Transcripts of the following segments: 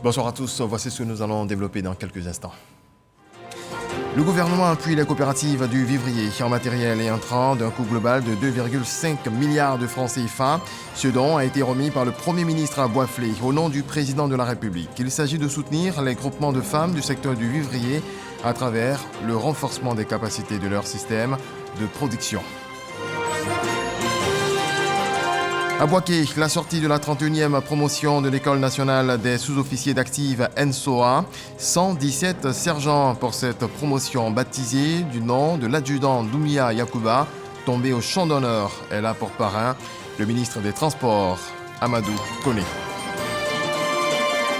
Bonsoir à tous, voici ce que nous allons développer dans quelques instants. Le gouvernement appuie les coopératives du vivrier en matériel et intrants d'un coût global de 2,5 milliards de francs CFA. Ce don a été remis par le Premier ministre à Boisflé au nom du Président de la République. Il s'agit de soutenir les groupements de femmes du secteur du vivrier à travers le renforcement des capacités de leur système de production. À Boaké, la sortie de la 31e promotion de l'École nationale des sous-officiers d'active ENSOA. 117 sergents pour cette promotion baptisée du nom de l'adjudant Doumia Yacouba, tombé au champ d'honneur. Elle a pour parrain le ministre des Transports, Amadou Koné.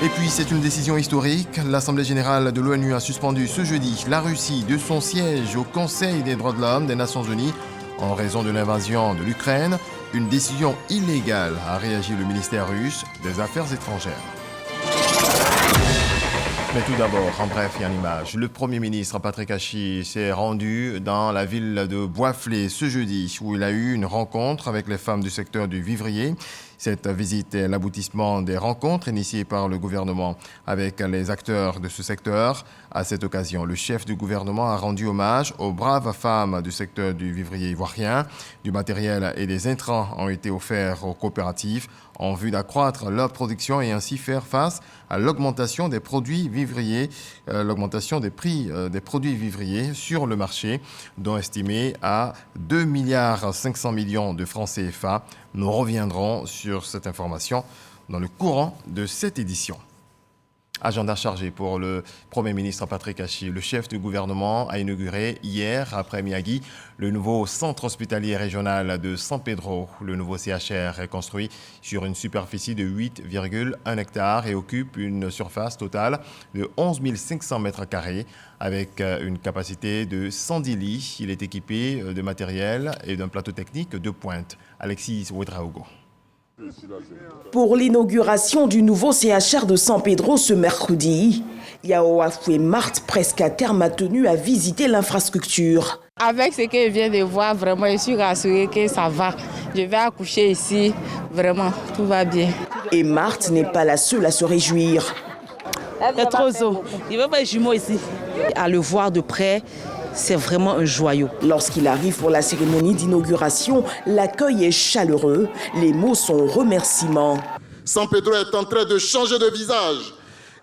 Et puis, c'est une décision historique. L'Assemblée générale de l'ONU a suspendu ce jeudi la Russie de son siège au Conseil des droits de l'homme des Nations unies en raison de l'invasion de l'Ukraine. Une décision illégale, a réagi le ministère russe des Affaires étrangères. Mais tout d'abord, en bref et en images, le Premier ministre Patrick Hachi s'est rendu dans la ville de Boisflé ce jeudi où il a eu une rencontre avec les femmes du secteur du vivrier. Cette visite est l'aboutissement des rencontres initiées par le gouvernement avec les acteurs de ce secteur. À cette occasion, le chef du gouvernement a rendu hommage aux braves femmes du secteur du vivrier ivoirien. Du matériel et des intrants ont été offerts aux coopératives en vue d'accroître leur production et ainsi faire face à l'augmentation des produits vivriers, l'augmentation des prix des produits vivriers sur le marché, dont estimé à 2,5 milliards de francs CFA. Nous reviendrons sur cette information dans le courant de cette édition. Agenda chargé pour le Premier ministre Patrick Hachi. Le chef du gouvernement a inauguré hier, après Miyagi, le nouveau centre hospitalier régional de San Pedro. Le nouveau CHR est construit sur une superficie de 8,1 hectares et occupe une surface totale de 11 500 mètres carrés avec une capacité de 110 lits. Il est équipé de matériel et d'un plateau technique de pointe. Alexis Ouedraogo. Pour l'inauguration du nouveau CHR de San Pedro ce mercredi, Yao Afoué Marthe, presque à terme, a tenu à visiter l'infrastructure. Avec ce que je viens de voir, vraiment, je suis rassurée que ça va. Je vais accoucher ici, vraiment, tout va bien. Et Marthe n'est pas la seule à se réjouir. C'est trop beau. Il veut pas les jumeaux ici. À le voir de près, c'est vraiment un joyau. Lorsqu'il arrive pour la cérémonie d'inauguration, l'accueil est chaleureux. Les mots sont remerciements. San Pedro est en train de changer de visage.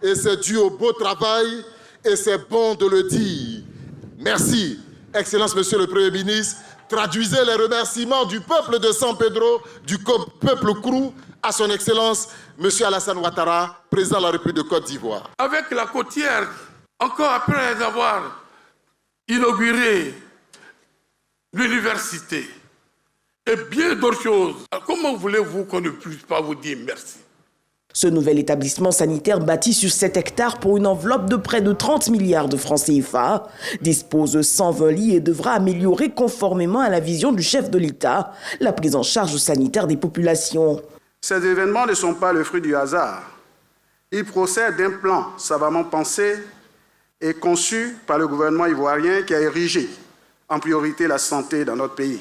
Et c'est dû au beau travail et c'est bon de le dire. Merci, Excellence Monsieur le Premier ministre. Traduisez les remerciements du peuple de San Pedro, du peuple Krou, à son Excellence Monsieur Alassane Ouattara, président de la République de Côte d'Ivoire. Avec la côtière, encore après avoir inauguré l'université et bien d'autres choses, comment voulez-vous qu'on ne puisse pas vous dire merci? Ce nouvel établissement sanitaire bâti sur 7 hectares pour une enveloppe de près de 30 milliards de francs CFA dispose de 120 lits et devra améliorer conformément à la vision du chef de l'État la prise en charge sanitaire des populations. Ces événements ne sont pas le fruit du hasard. Ils procèdent d'un plan savamment pensé et conçu par le gouvernement ivoirien qui a érigé en priorité la santé dans notre pays.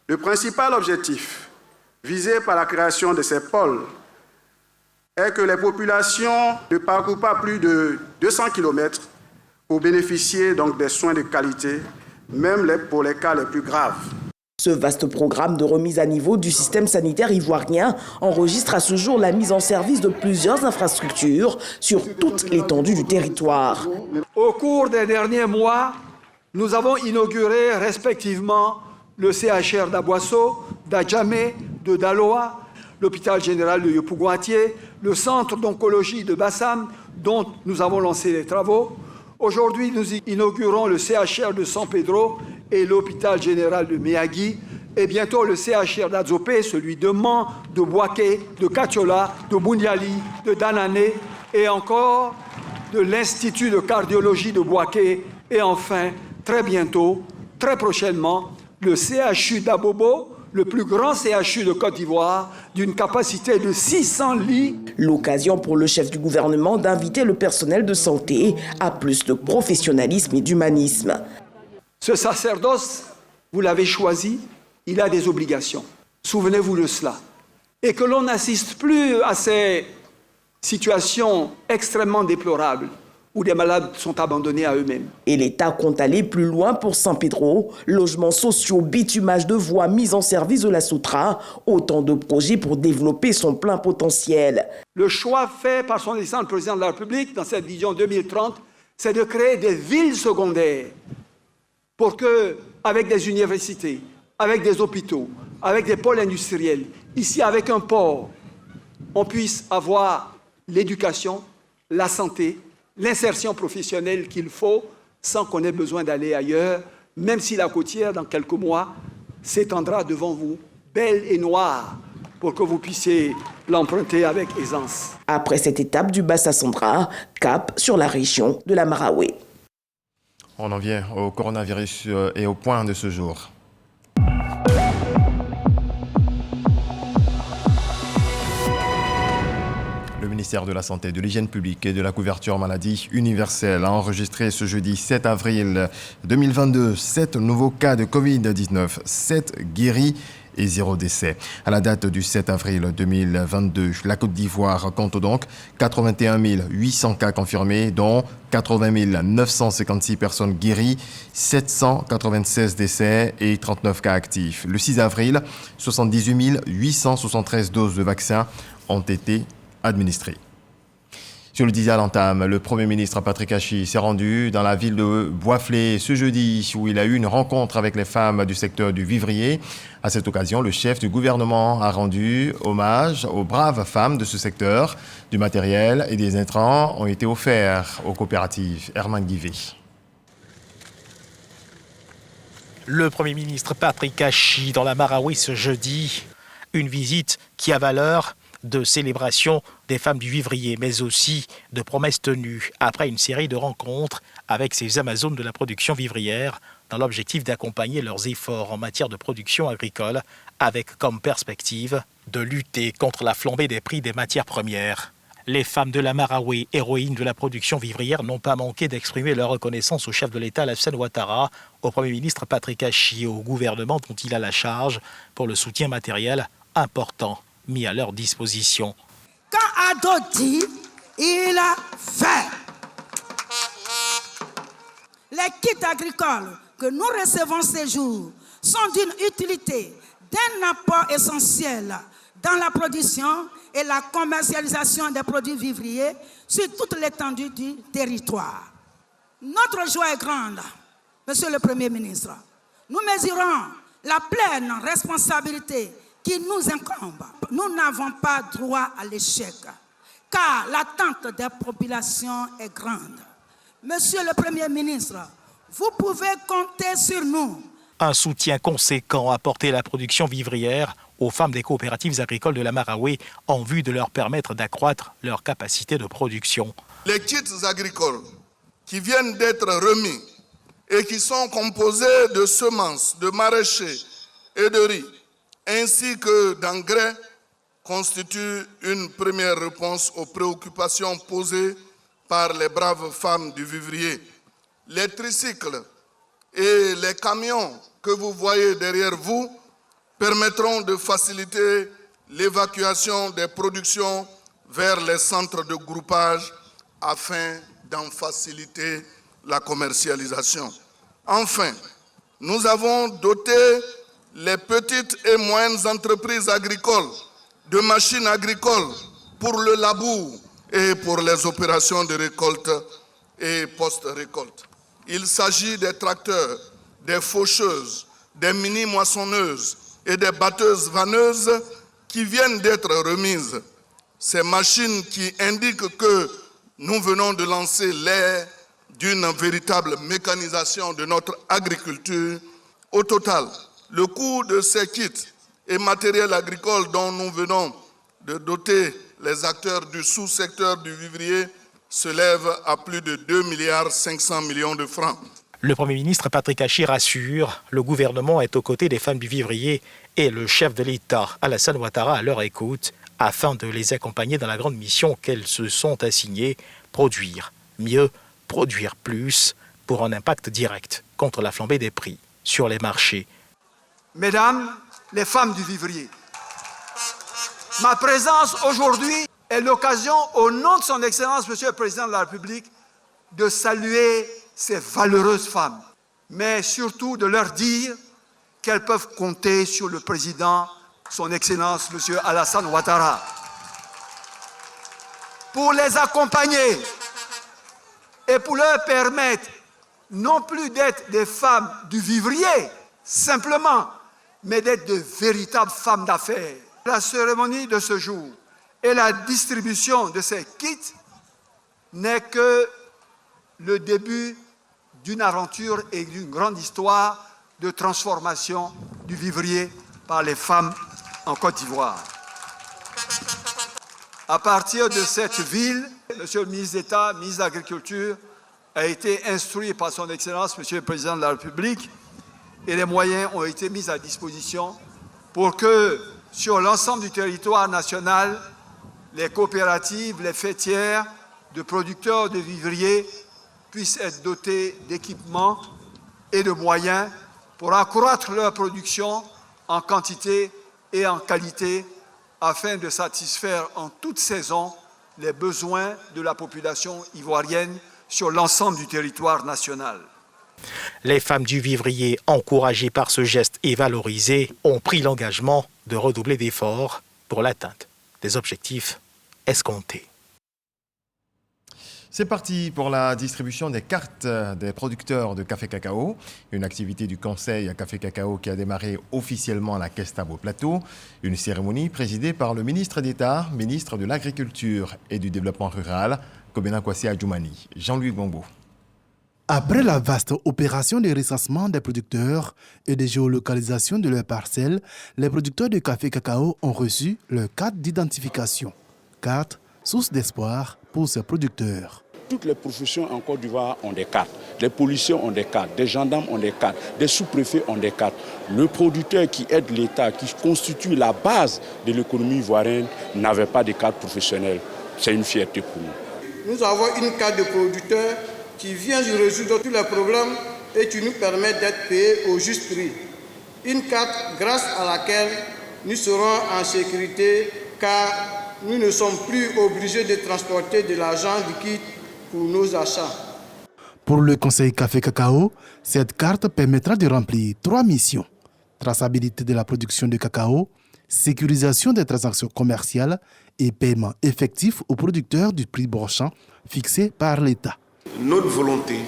Le principal objectif visé par la création de ces pôles est que les populations ne parcourent pas plus de 200 km pour bénéficier donc des soins de qualité, même pour les cas les plus graves. Ce vaste programme de remise à niveau du système sanitaire ivoirien enregistre à ce jour la mise en service de plusieurs infrastructures sur toute l'étendue du territoire. Au cours des derniers mois, nous avons inauguré respectivement le CHR d'Aboisseau, d'Adjamé, de Daloa, l'hôpital général de Yopougoatié, le centre d'oncologie de Bassam, dont nous avons lancé les travaux. Aujourd'hui, nous inaugurons le CHR de San Pedro et l'hôpital général de Miyagi, et bientôt le CHR d'Adzopé, celui de Mans, de Boaké, de Katiola, de Bouniali, de Danané, et encore de l'Institut de cardiologie de Boaké, et enfin, très bientôt, très prochainement, le CHU d'Abobo, le plus grand CHU de Côte d'Ivoire, d'une capacité de 600 lits. L'occasion pour le chef du gouvernement d'inviter le personnel de santé à plus de professionnalisme et d'humanisme. Ce sacerdoce, vous l'avez choisi, il a des obligations. Souvenez-vous de cela. Et que l'on n'assiste plus à ces Situation extrêmement déplorable où des malades sont abandonnés à eux-mêmes. Et l'État compte aller plus loin pour San Pedro. Logements sociaux, bitumage de voies, mise en service de la Soutra. Autant de projets pour développer son plein potentiel. Le choix fait par son excellence le président de la République dans cette vision 2030, c'est de créer des villes secondaires pour que, avec des universités, avec des hôpitaux, avec des pôles industriels, ici avec un port, on puisse avoir l'éducation, la santé, l'insertion professionnelle qu'il faut sans qu'on ait besoin d'aller ailleurs, même si la côtière, dans quelques mois, s'étendra devant vous, belle et noire, pour que vous puissiez l'emprunter avec aisance. Après cette étape du Bassa-Centra, cap sur la région de la Marawe. On en vient au coronavirus et au point de ce jour. Le ministère de la Santé, de l'Hygiène publique et de la couverture maladie universelle a enregistré ce jeudi 7 avril 2022 7 nouveaux cas de Covid-19, 7 guéris et 0 décès. À la date du 7 avril 2022, la Côte d'Ivoire compte donc 81 800 cas confirmés, dont 80 956 personnes guéries, 796 décès et 39 cas actifs. Le 6 avril, 78 873 doses de vaccins ont été administrées. Sur le disait à l'entame, le Premier ministre Patrick Achi s'est rendu dans la ville de Boisflé ce jeudi où il a eu une rencontre avec les femmes du secteur du vivrier. À cette occasion, le chef du gouvernement a rendu hommage aux braves femmes de ce secteur. Du matériel et des intrants ont été offerts aux coopératives. Herman Guivet. Le Premier ministre Patrick Achi dans la Marawe ce jeudi. Une visite qui a valeur de célébration des femmes du vivrier, mais aussi de promesses tenues après une série de rencontres avec ces Amazones de la production vivrière dans l'objectif d'accompagner leurs efforts en matière de production agricole avec comme perspective de lutter contre la flambée des prix des matières premières. Les femmes de la Marawe, héroïnes de la production vivrière, n'ont pas manqué d'exprimer leur reconnaissance au chef de l'État, Alassane Ouattara, au Premier ministre Patrick Achi et au gouvernement dont il a la charge pour le soutien matériel important mis à leur disposition. Quand Ado dit, il a fait. Les kits agricoles que nous recevons ces jours sont d'une utilité, d'un apport essentiel dans la production et la commercialisation des produits vivriers sur toute l'étendue du territoire. Notre joie est grande, Monsieur le Premier ministre. Nous mesurons la pleine responsabilité qui nous incombe. Nous n'avons pas droit à l'échec, car l'attente des populations est grande. Monsieur le Premier ministre, vous pouvez compter sur nous. Un soutien conséquent apporté à la production vivrière aux femmes des coopératives agricoles de la Marawe en vue de leur permettre d'accroître leur capacité de production. Les kits agricoles qui viennent d'être remis et qui sont composés de semences, de maraîchers et de riz, ainsi que d'engrais, constituent une première réponse aux préoccupations posées par les braves femmes du vivrier. Les tricycles et les camions que vous voyez derrière vous permettront de faciliter l'évacuation des productions vers les centres de groupage afin d'en faciliter la commercialisation. Enfin, nous avons doté les petites et moyennes entreprises agricoles de machines agricoles pour le labour et pour les opérations de récolte et post-récolte. Il s'agit des tracteurs, des faucheuses, des mini-moissonneuses et des batteuses vanneuses qui viennent d'être remises. Ces machines qui indiquent que nous venons de lancer l'ère d'une véritable mécanisation de notre agriculture. Au total, le coût de ces kits et matériels agricoles dont nous venons de doter les acteurs du sous-secteur du vivrier s'élève à plus de 2,5 milliards de francs. Le Premier ministre Patrick Achi rassure, le gouvernement est aux côtés des femmes du vivrier et le chef de l'État, Alassane Ouattara, à leur écoute, afin de les accompagner dans la grande mission qu'elles se sont assignées, produire mieux, produire plus, pour un impact direct contre la flambée des prix sur les marchés. Mesdames, les femmes du vivrier, ma présence aujourd'hui est l'occasion, au nom de son Excellence, Monsieur le Président de la République, de saluer ces valeureuses femmes, mais surtout de leur dire qu'elles peuvent compter sur le Président, son Excellence, Monsieur Alassane Ouattara, pour les accompagner et pour leur permettre non plus d'être des femmes du vivrier, simplement, mais d'être de véritables femmes d'affaires. La cérémonie de ce jour et la distribution de ces kits n'est que le début d'une aventure et d'une grande histoire de transformation du vivrier par les femmes en Côte d'Ivoire. À partir de cette ville, Monsieur le ministre d'État, ministre de l'Agriculture, a été instruit par son Excellence, Monsieur le Président de la République, et les moyens ont été mis à disposition pour que, sur l'ensemble du territoire national, les coopératives, les fêtières de producteurs de vivriers puissent être dotés d'équipements et de moyens pour accroître leur production en quantité et en qualité afin de satisfaire en toute saison les besoins de la population ivoirienne sur l'ensemble du territoire national. Les femmes du vivrier, encouragées par ce geste et valorisées, ont pris l'engagement de redoubler d'efforts pour l'atteinte des objectifs escomptés. C'est parti pour la distribution des cartes des producteurs de café cacao, une activité du Conseil Café Cacao qui a démarré officiellement à la Caisse Tabo Plateau, une cérémonie présidée par le ministre d'État, ministre de l'Agriculture et du Développement rural, Kobena Kwasi Adjoumani. Jean-Louis Gombo. Après la vaste opération de recensement des producteurs et de géolocalisation de leurs parcelles, les producteurs de café cacao ont reçu leur carte d'identification. Carte, source d'espoir pour ces producteurs. Toutes les professions en Côte d'Ivoire ont des cartes. Les policiers ont des cartes, des gendarmes ont des cartes, des sous-préfets ont des cartes. Le producteur qui aide l'État, qui constitue la base de l'économie ivoirienne, n'avait pas de carte professionnelle. C'est une fierté pour nous. Nous avons une carte de producteur qui vient résoudre tous les problèmes et qui nous permet d'être payés au juste prix. Une carte grâce à laquelle nous serons en sécurité car nous ne sommes plus obligés de transporter de l'argent liquide pour nos achats. Pour le Conseil Café Cacao, cette carte permettra de remplir 3 missions. Traçabilité de la production de cacao, sécurisation des transactions commerciales et paiement effectif aux producteurs du prix brochant fixé par l'État. Notre volonté,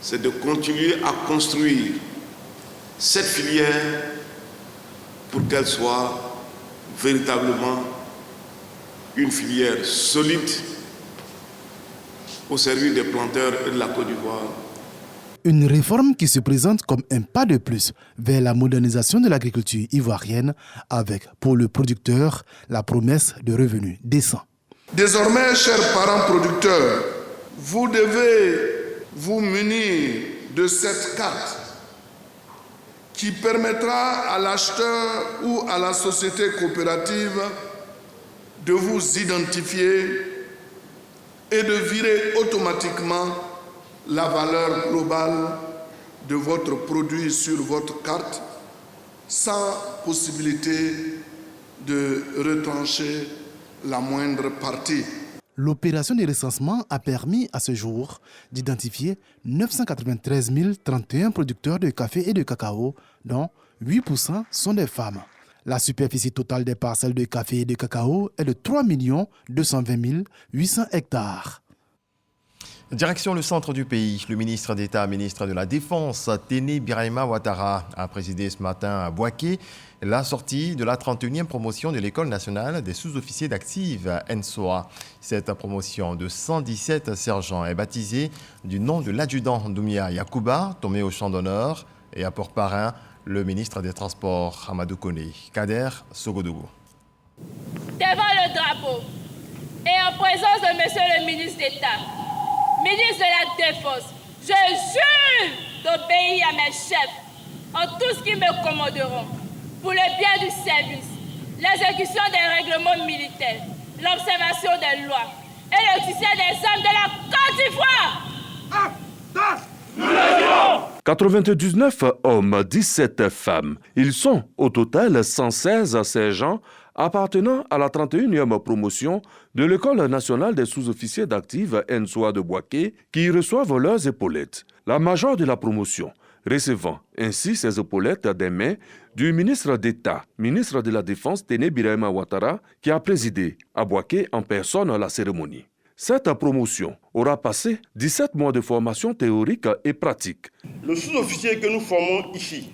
c'est de continuer à construire cette filière pour qu'elle soit véritablement une filière solide au service des planteurs et de la Côte d'Ivoire. Une réforme qui se présente comme un pas de plus vers la modernisation de l'agriculture ivoirienne avec, pour le producteur, la promesse de revenus décents. Désormais, chers parents producteurs, vous devez vous munir de cette carte qui permettra à l'acheteur ou à la société coopérative de vous identifier et de virer automatiquement la valeur globale de votre produit sur votre carte sans possibilité de retrancher la moindre partie. L'opération de recensement a permis à ce jour d'identifier 993 031 producteurs de café et de cacao, dont 8% sont des femmes. La superficie totale des parcelles de café et de cacao est de 3 220 800 hectares. Direction le centre du pays, le ministre d'État, ministre de la Défense, Téné Birahima Ouattara, a présidé ce matin à Bouaké la sortie de la 31e promotion de l'École nationale des sous-officiers d'active NSOA. Cette promotion de 117 sergents est baptisée du nom de l'adjudant Doumia Yakouba, tombé au champ d'honneur, et à porte-parrain le ministre des Transports, Amadou Koné. Kader Sogodougou. Devant le drapeau et en présence de Monsieur le ministre d'État, ministre de la Défense, je jure d'obéir à mes chefs en tout ce qu'ils me commanderont pour le bien du service, l'exécution des règlements militaires, l'observation des lois et le soutien des hommes de la Côte d'Ivoire. Nous le dirons. 99 hommes, 17 femmes. Ils sont au total 116 sergents appartenant à la 31e promotion de l'École nationale des sous-officiers d'active NSOA de Bouaké qui reçoivent leurs épaulettes. La majeure de la promotion recevant ainsi ses épaulettes des mains du ministre d'État, ministre de la Défense Téné Birahima Ouattara, qui a présidé à Bouaké en personne la cérémonie. Cette promotion aura passé 17 mois de formation théorique et pratique. Le sous-officier que nous formons ici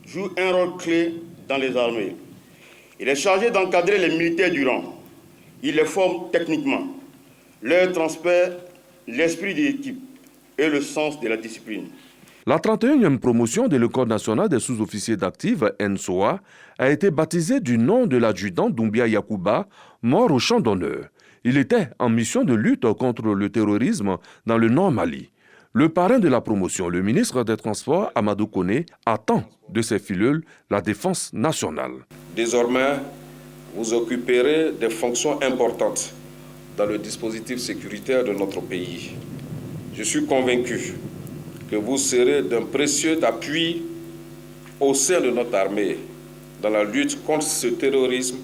joue un rôle clé dans les armées. Il est chargé d'encadrer les militaires du rang. Il les forme techniquement, leur transmet l'esprit de l'équipe et le sens de la discipline. La 31e promotion de l'École nationale des sous-officiers d'active, NSOA, a été baptisée du nom de l'adjudant Doumbia Yacouba, mort au champ d'honneur. Il était en mission de lutte contre le terrorisme dans le Nord Mali. Le parrain de la promotion, le ministre des Transports, Amadou Koné, attend de ses fileuls la défense nationale. Désormais, vous occuperez des fonctions importantes dans le dispositif sécuritaire de notre pays. Je suis convaincu que vous serez d'un précieux appui au sein de notre armée dans la lutte contre ce terrorisme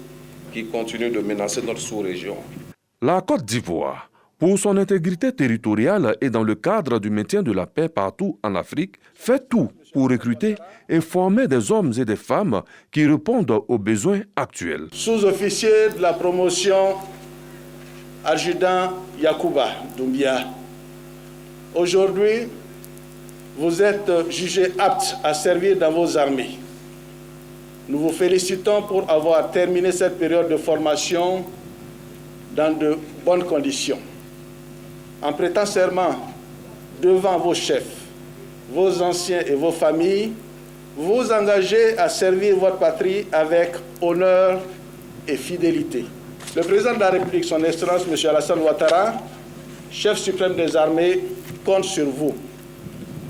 qui continue de menacer notre sous-région. La Côte d'Ivoire, pour son intégrité territoriale et dans le cadre du maintien de la paix partout en Afrique, fait tout pour recruter et former des hommes et des femmes qui répondent aux besoins actuels. Sous-officier de la promotion, adjudant Yacouba Doumbia. Aujourd'hui, vous êtes jugé apte à servir dans vos armées. Nous vous félicitons pour avoir terminé cette période de formation dans de bonnes conditions. En prêtant serment devant vos chefs, vos anciens et vos familles, vous vous engagez à servir votre patrie avec honneur et fidélité. Le président de la République, son Excellence, M. Alassane Ouattara, chef suprême des armées, compte sur vous.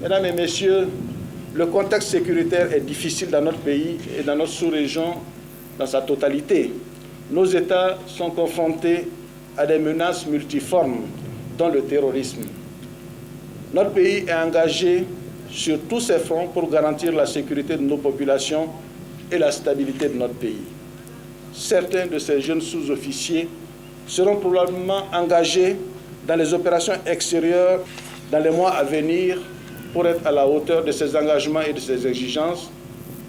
Mesdames et messieurs, le contexte sécuritaire est difficile dans notre pays et dans notre sous-région dans sa totalité. Nos États sont confrontés à des menaces multiformes, dont le terrorisme. Notre pays est engagé sur tous ces fronts pour garantir la sécurité de nos populations et la stabilité de notre pays. Certains de ces jeunes sous-officiers seront probablement engagés dans les opérations extérieures dans les mois à venir. Pour être à la hauteur de ces engagements et de ces exigences,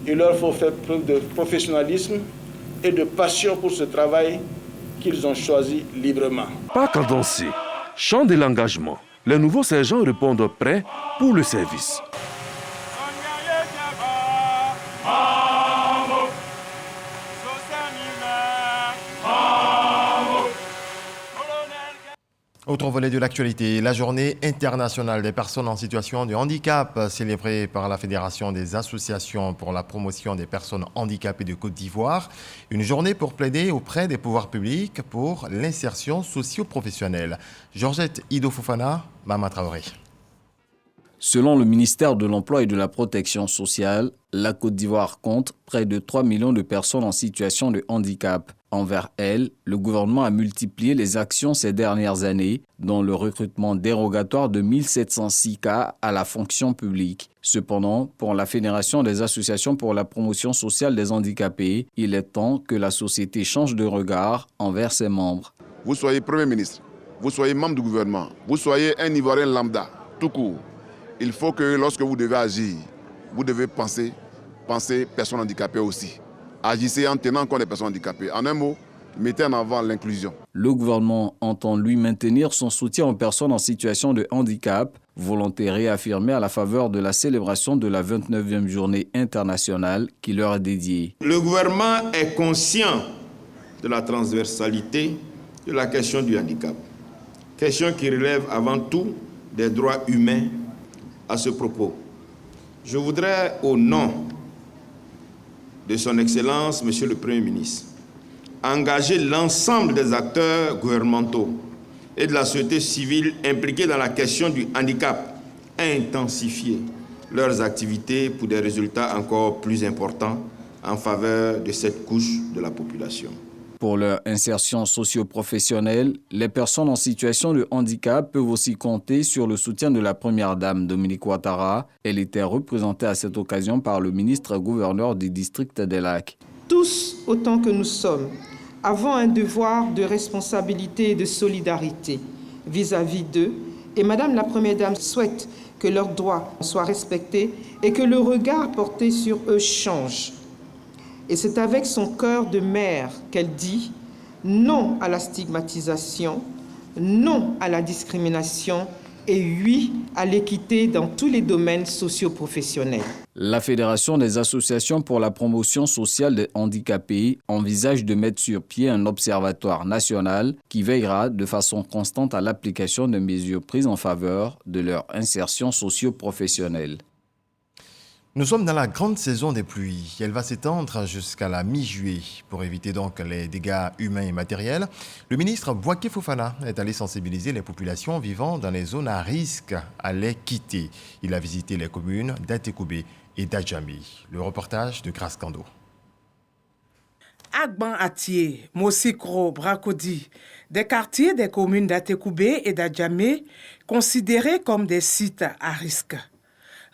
il leur faut faire preuve de professionnalisme et de passion pour ce travail qu'ils ont choisi librement. Pas cadencé, chant de l'engagement, les nouveaux sergents répondent prêts pour le service. Autre volet de l'actualité, la journée internationale des personnes en situation de handicap, célébrée par la Fédération des associations pour la promotion des personnes handicapées de Côte d'Ivoire. Une journée pour plaider auprès des pouvoirs publics pour l'insertion socio-professionnelle. Georgette Ido Fofana, Mama Traoré. Selon le ministère de l'Emploi et de la Protection sociale, la Côte d'Ivoire compte près de 3 millions de personnes en situation de handicap. Envers elles, le gouvernement a multiplié les actions ces dernières années, dont le recrutement dérogatoire de 1706 cas à la fonction publique. Cependant, pour la Fédération des associations pour la promotion sociale des handicapés, il est temps que la société change de regard envers ses membres. Vous soyez Premier ministre, vous soyez membre du gouvernement, vous soyez un Ivoirien lambda, tout court. Il faut que lorsque vous devez agir, vous devez penser personnes handicapées aussi. Agissez en tenant compte des personnes handicapées. En un mot, mettez en avant l'inclusion. Le gouvernement entend lui maintenir son soutien aux personnes en situation de handicap, volonté réaffirmée à la faveur de la célébration de la 29e journée internationale qui leur est dédiée. Le gouvernement est conscient de la transversalité de la question du handicap. Question qui relève avant tout des droits humains. À ce propos, je voudrais, au nom de son Excellence, Monsieur le Premier ministre, engager l'ensemble des acteurs gouvernementaux et de la société civile impliqués dans la question du handicap à intensifier leurs activités pour des résultats encore plus importants en faveur de cette couche de la population. Pour leur insertion socio-professionnelle, les personnes en situation de handicap peuvent aussi compter sur le soutien de la Première Dame Dominique Ouattara. Elle était représentée à cette occasion par le ministre gouverneur du district des Lacs. tous autant que nous sommes, avons un devoir de responsabilité et de solidarité vis-à-vis d'eux, et Madame la Première Dame souhaite que leurs droits soient respectés et que le regard porté sur eux change. Et c'est avec son cœur de mère qu'elle dit non à la stigmatisation, non à la discrimination et oui à l'équité dans tous les domaines socio-professionnels. La Fédération des associations pour la promotion sociale des handicapés envisage de mettre sur pied un observatoire national qui veillera de façon constante à l'application des mesures prises en faveur de leur insertion socio-professionnelle. Nous sommes dans la grande saison des pluies. Elle va s'étendre jusqu'à la mi-juillet. Pour éviter donc les dégâts humains et matériels, le ministre Bouaké Fofana est allé sensibiliser les populations vivant dans les zones à risque à les quitter. Il a visité les communes d'Atekoubé et d'Adjamé. Le reportage de Grace Kando. Agban Atié, Mosikro, Bracodi, des quartiers des communes d'Atekoubé et d'Adjamé considérés comme des sites à risque.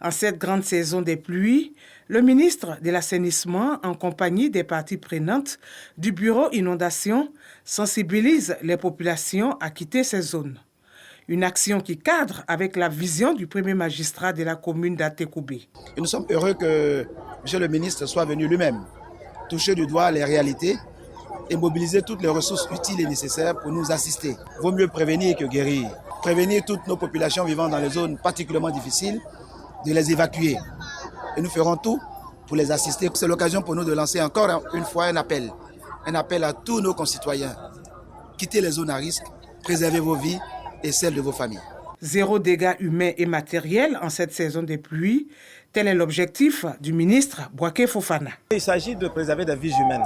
En cette grande saison des pluies, le ministre de l'Assainissement, en compagnie des parties prenantes du Bureau Inondation, sensibilise les populations à quitter ces zones. Une action qui cadre avec la vision du premier magistrat de la commune d'Atekoubé. Nous sommes heureux que M. le ministre soit venu lui-même toucher du doigt les réalités et mobiliser toutes les ressources utiles et nécessaires pour nous assister. Vaut mieux prévenir que guérir. Prévenir toutes nos populations vivant dans les zones particulièrement difficiles, de les évacuer. Et nous ferons tout pour les assister. C'est l'occasion pour nous de lancer encore une fois un appel à tous nos concitoyens. Quittez les zones à risque, préservez vos vies et celles de vos familles. Zéro dégâts humains et matériels en cette saison des pluies, tel est l'objectif du ministre Bouaké Fofana. Il s'agit de préserver des vies humaines.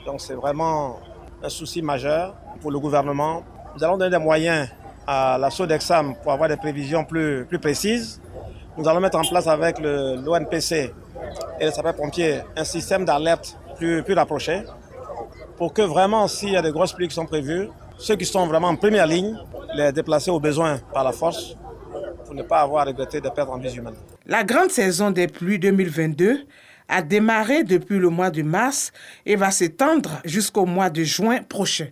Donc c'est vraiment un souci majeur pour le gouvernement. Nous allons donner des moyens à la SODEXAM pour avoir des prévisions plus précises. Nous allons mettre en place avec l'ONPC et les sapeurs-pompiers un système d'alerte plus rapproché pour que vraiment, s'il y a de grosses pluies qui sont prévues, ceux qui sont vraiment en première ligne, les déplacer au besoin par la force pour ne pas avoir à regretter de perdre en vie humaine. La grande saison des pluies 2022 a démarré depuis le mois de mars et va s'étendre jusqu'au mois de juin prochain.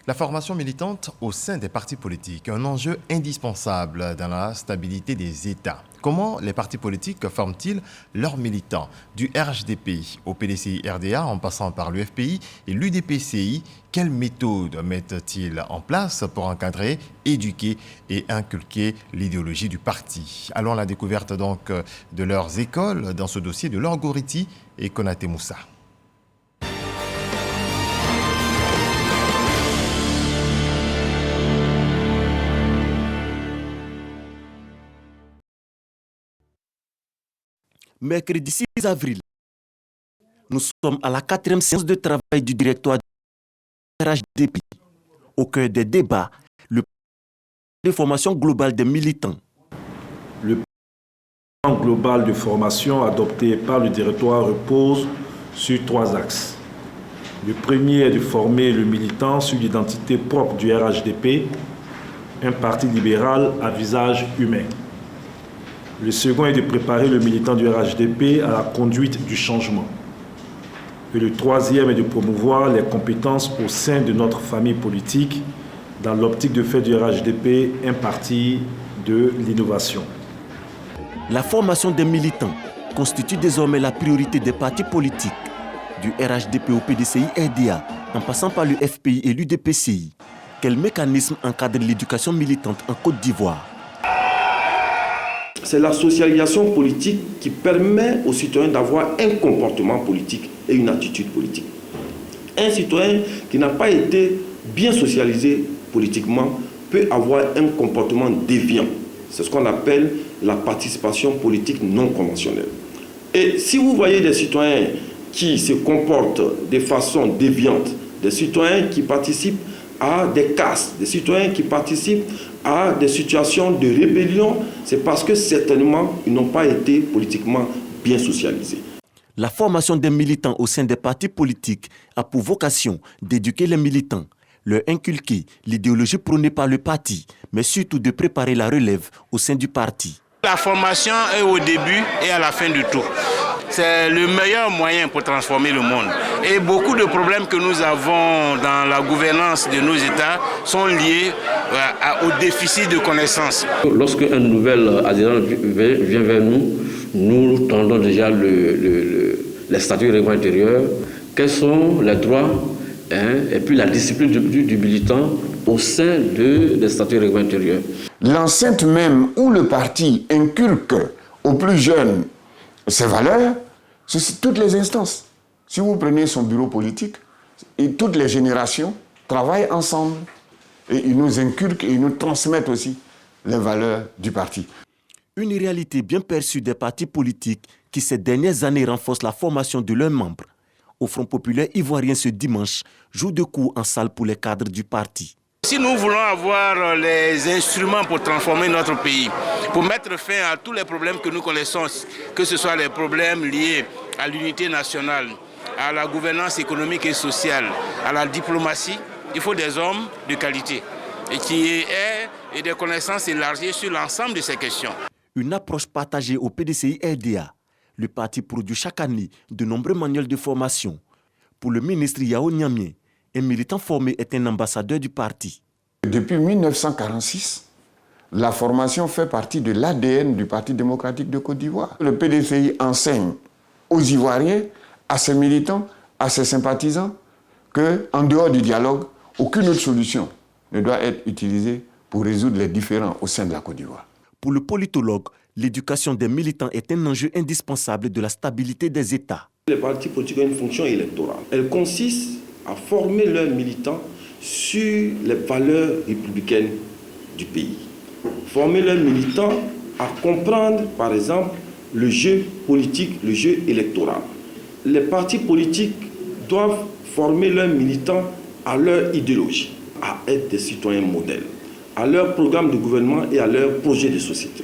La formation militante au sein des partis politiques, un enjeu indispensable dans la stabilité des États. Comment les partis politiques forment-ils leurs militants? Du RHDP au PDCI-RDA en passant par l'UFPI et l'UDPCI, quelles méthodes mettent-ils en place pour encadrer, éduquer et inculquer l'idéologie du parti? Allons à la découverte donc de leurs écoles dans ce dossier de Laure Goriti et Konaté Moussa. Mercredi 6 avril, nous sommes à la 4e séance de travail du directoire du RHDP. Au cœur des débats, le plan de formation globale des militants. Le plan global de formation adopté par le directoire repose sur 3 axes. Le premier est de former le militant sur l'identité propre du RHDP, un parti libéral à visage humain. Le second est de préparer le militant du RHDP à la conduite du changement. Et le troisième est de promouvoir les compétences au sein de notre famille politique dans l'optique de faire du RHDP un parti de l'innovation. La formation des militants constitue désormais la priorité des partis politiques, du RHDP au PDCI-RDA, en passant par le FPI et l'UDPCI. Quel mécanisme encadre l'éducation militante en Côte d'Ivoire? C'est la socialisation politique qui permet aux citoyens d'avoir un comportement politique et une attitude politique. Un citoyen qui n'a pas été bien socialisé politiquement peut avoir un comportement déviant. C'est ce qu'on appelle la participation politique non conventionnelle. Et si vous voyez des citoyens qui se comportent de façon déviante, des citoyens qui participent à des casses, des citoyens qui participent à des situations de rébellion, c'est parce que certainement ils n'ont pas été politiquement bien socialisés. La formation des militants au sein des partis politiques a pour vocation d'éduquer les militants, leur inculquer l'idéologie prônée par le parti, mais surtout de préparer la relève au sein du parti. La formation est au début et à la fin du tout. c'est le meilleur moyen pour transformer le monde. Et beaucoup de problèmes que nous avons dans la gouvernance de nos États sont liés au déficit de connaissances. Lorsque un nouvel adhérent vient vers nous, nous tendons déjà les statuts règlement intérieur, quels sont les droits et puis la discipline du militant au sein des statuts règlement intérieur. L'enceinte même où le parti inculque aux plus jeunes ses valeurs, c'est toutes les instances. Si vous prenez son bureau politique, et toutes les générations travaillent ensemble. Et ils nous inculquent et ils nous transmettent aussi les valeurs du parti. Une réalité bien perçue des partis politiques qui ces dernières années renforcent la formation de leurs membres. Au Front populaire ivoirien ce dimanche, jour de cours en salle pour les cadres du parti. Si nous voulons avoir les instruments pour transformer notre pays, pour mettre fin à tous les problèmes que nous connaissons, que ce soit les problèmes liés à l'unité nationale, à la gouvernance économique et sociale, à la diplomatie, il faut des hommes de qualité et qui aient des connaissances élargies sur l'ensemble de ces questions. Une approche partagée au PDCI RDA. Le parti produit chaque année de nombreux manuels de formation. Pour le ministre Yao Niamé, un militant formé est un ambassadeur du parti. Depuis 1946, la formation fait partie de l'ADN du Parti démocratique de Côte d'Ivoire. Le PDCI enseigne aux Ivoiriens, à ses militants, à ses sympathisants, qu'en dehors du dialogue, aucune autre solution ne doit être utilisée pour résoudre les différends au sein de la Côte d'Ivoire. Pour le politologue, l'éducation des militants est un enjeu indispensable de la stabilité des États. Les partis politiques ont une fonction électorale. Elle consiste à former leurs militants sur les valeurs républicaines du pays. Former leurs militants à comprendre, par exemple, le jeu politique, le jeu électoral. Les partis politiques doivent former leurs militants à leur idéologie, à être des citoyens modèles, à leur programme de gouvernement et à leur projet de société.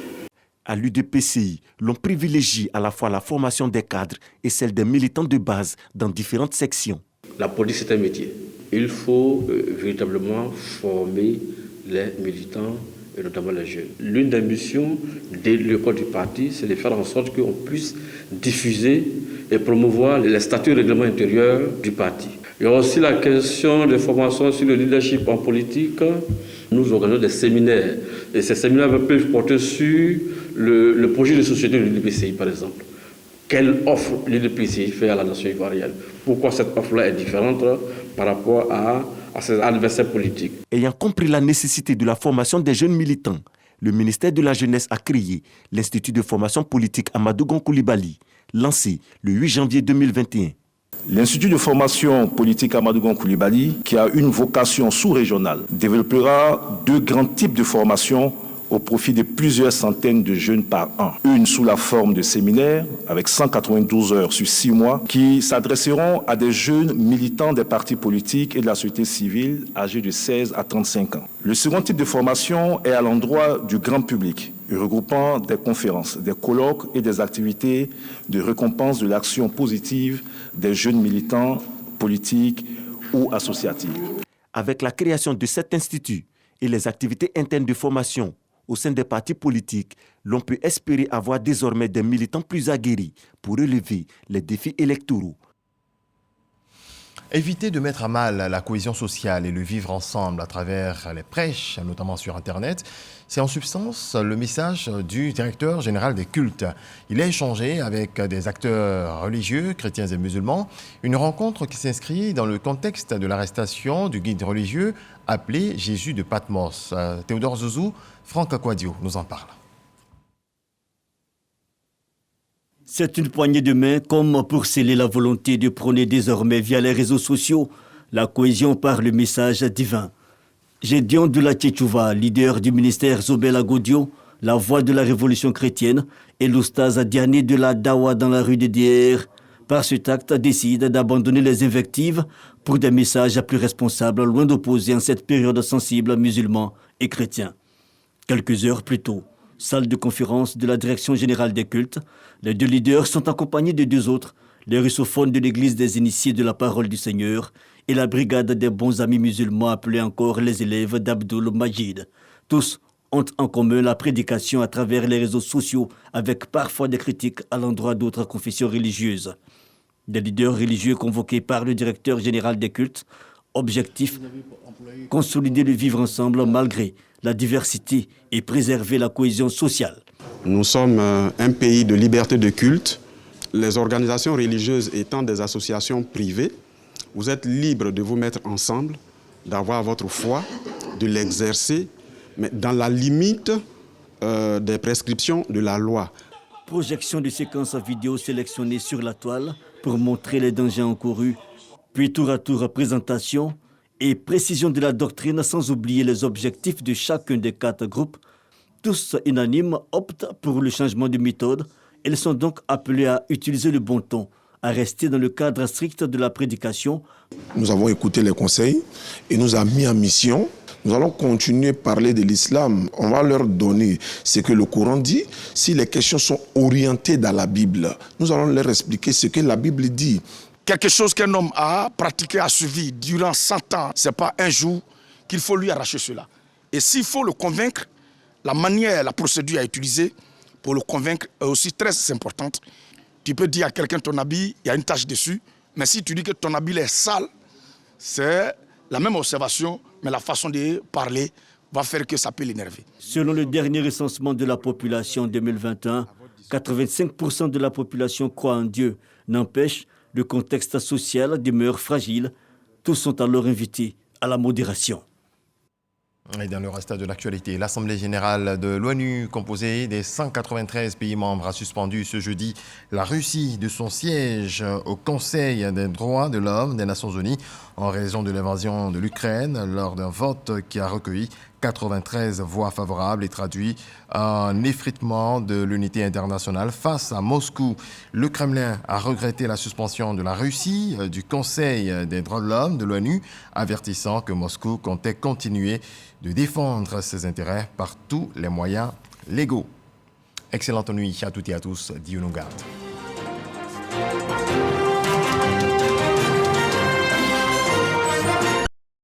À l'UDPCI, l'on privilégie à la fois la formation des cadres et celle des militants de base dans différentes sections. La police est un métier. Il faut véritablement former les militants et notamment les jeunes. L'une des missions de l'école du parti, c'est de faire en sorte qu'on puisse diffuser et promouvoir les statuts règlement intérieur du parti. Il y a aussi la question des formations sur le leadership en politique. Nous organisons des séminaires et ces séminaires peuvent porter sur le projet de société de l'UDPCI par exemple. Quelle offre l'UDPCI fait à la nation ivoirienne? Pourquoi cette offre-là est différente par rapport à ses adversaires politiques? Ayant compris la nécessité de la formation des jeunes militants, le ministère de la Jeunesse a créé l'Institut de formation politique Amadou Gon Coulibaly, lancé le 8 janvier 2021. L'Institut de formation politique Amadou Gon Coulibaly, qui a une vocation sous-régionale, développera deux grands types de formations au profit de plusieurs centaines de jeunes par an. Une sous la forme de séminaires, avec 192 heures sur 6 mois, qui s'adresseront à des jeunes militants des partis politiques et de la société civile âgés de 16 à 35 ans. Le second type de formation est à l'endroit du grand public, regroupant des conférences, des colloques et des activités de récompense de l'action positive des jeunes militants politiques ou associatifs. Avec la création de cet institut et les activités internes de formation au sein des partis politiques, l'on peut espérer avoir désormais des militants plus aguerris pour relever les défis électoraux. Éviter de mettre à mal la cohésion sociale et le vivre ensemble à travers les prêches, notamment sur Internet, c'est en substance le message du directeur général des cultes. Il a échangé avec des acteurs religieux, chrétiens et musulmans, une rencontre qui s'inscrit dans le contexte de l'arrestation du guide religieux appelé Jésus de Patmos. Théodore Zouzou, Franck Akwadio nous en parle. C'est une poignée de main comme pour sceller la volonté de prôner désormais via les réseaux sociaux la cohésion par le message divin. Gédion de la Tchétchouva, leader du ministère Zobel Agodio, la voix de la révolution chrétienne, et l'oustaz Diané de la Dawa dans la rue de DR, par cet acte décide d'abandonner les invectives pour des messages plus responsables, loin d'opposer en cette période sensible musulmans et chrétiens. Quelques heures plus tôt, salle de conférence de la direction générale des cultes, les deux leaders sont accompagnés de deux autres, les russophones de l'église des initiés de la parole du Seigneur et la brigade des bons amis musulmans appelés encore les élèves d'Abdul Majid. Tous ont en commun la prédication à travers les réseaux sociaux, avec parfois des critiques à l'endroit d'autres confessions religieuses. Des leaders religieux convoqués par le directeur général des cultes. Objectif, consolider le vivre ensemble malgré la diversité et préserver la cohésion sociale. Nous sommes un pays de liberté de culte. Les organisations religieuses étant des associations privées, vous êtes libres de vous mettre ensemble, d'avoir votre foi, de l'exercer, mais dans la limite des prescriptions de la loi. Projection de séquences vidéo sélectionnées sur la toile pour montrer les dangers encourus, puis tour à tour présentation et précision de la doctrine sans oublier les objectifs de chacun des 4 groupes. Tous unanimes optent pour le changement de méthode. Ils sont donc appelés à utiliser le bon ton, à rester dans le cadre strict de la prédication. Nous avons écouté les conseils et nous avons mis en mission. Nous allons continuer à parler de l'islam. On va leur donner ce que le Coran dit. Si les questions sont orientées dans la Bible, nous allons leur expliquer ce que la Bible dit. Quelque chose qu'un homme a pratiqué, a suivi durant 100 ans, ce n'est pas un jour qu'il faut lui arracher cela. Et s'il faut le convaincre, la manière, la procédure à utiliser pour le convaincre est aussi très importante. Tu peux dire à quelqu'un ton habit, il y a une tache dessus, mais si tu dis que ton habit est sale, c'est la même observation, mais la façon de parler va faire que ça peut l'énerver. Selon le dernier recensement de la population 2021, 85% de la population croit en Dieu. N'empêche, le contexte social demeure fragile. Tous sont alors invités à la modération. Et dans le reste de l'actualité, l'Assemblée générale de l'ONU, composée des 193 pays membres, a suspendu ce jeudi la Russie de son siège au Conseil des droits de l'homme des Nations unies en raison de l'invasion de l'Ukraine lors d'un vote qui a recueilli 93 voix favorables et traduit un effritement de l'unité internationale face à Moscou. Le Kremlin a regretté la suspension de la Russie du Conseil des droits de l'homme de l'ONU, avertissant que Moscou comptait continuer de défendre ses intérêts par tous les moyens légaux. Excellente nuit à toutes et à tous. Dieu nous garde.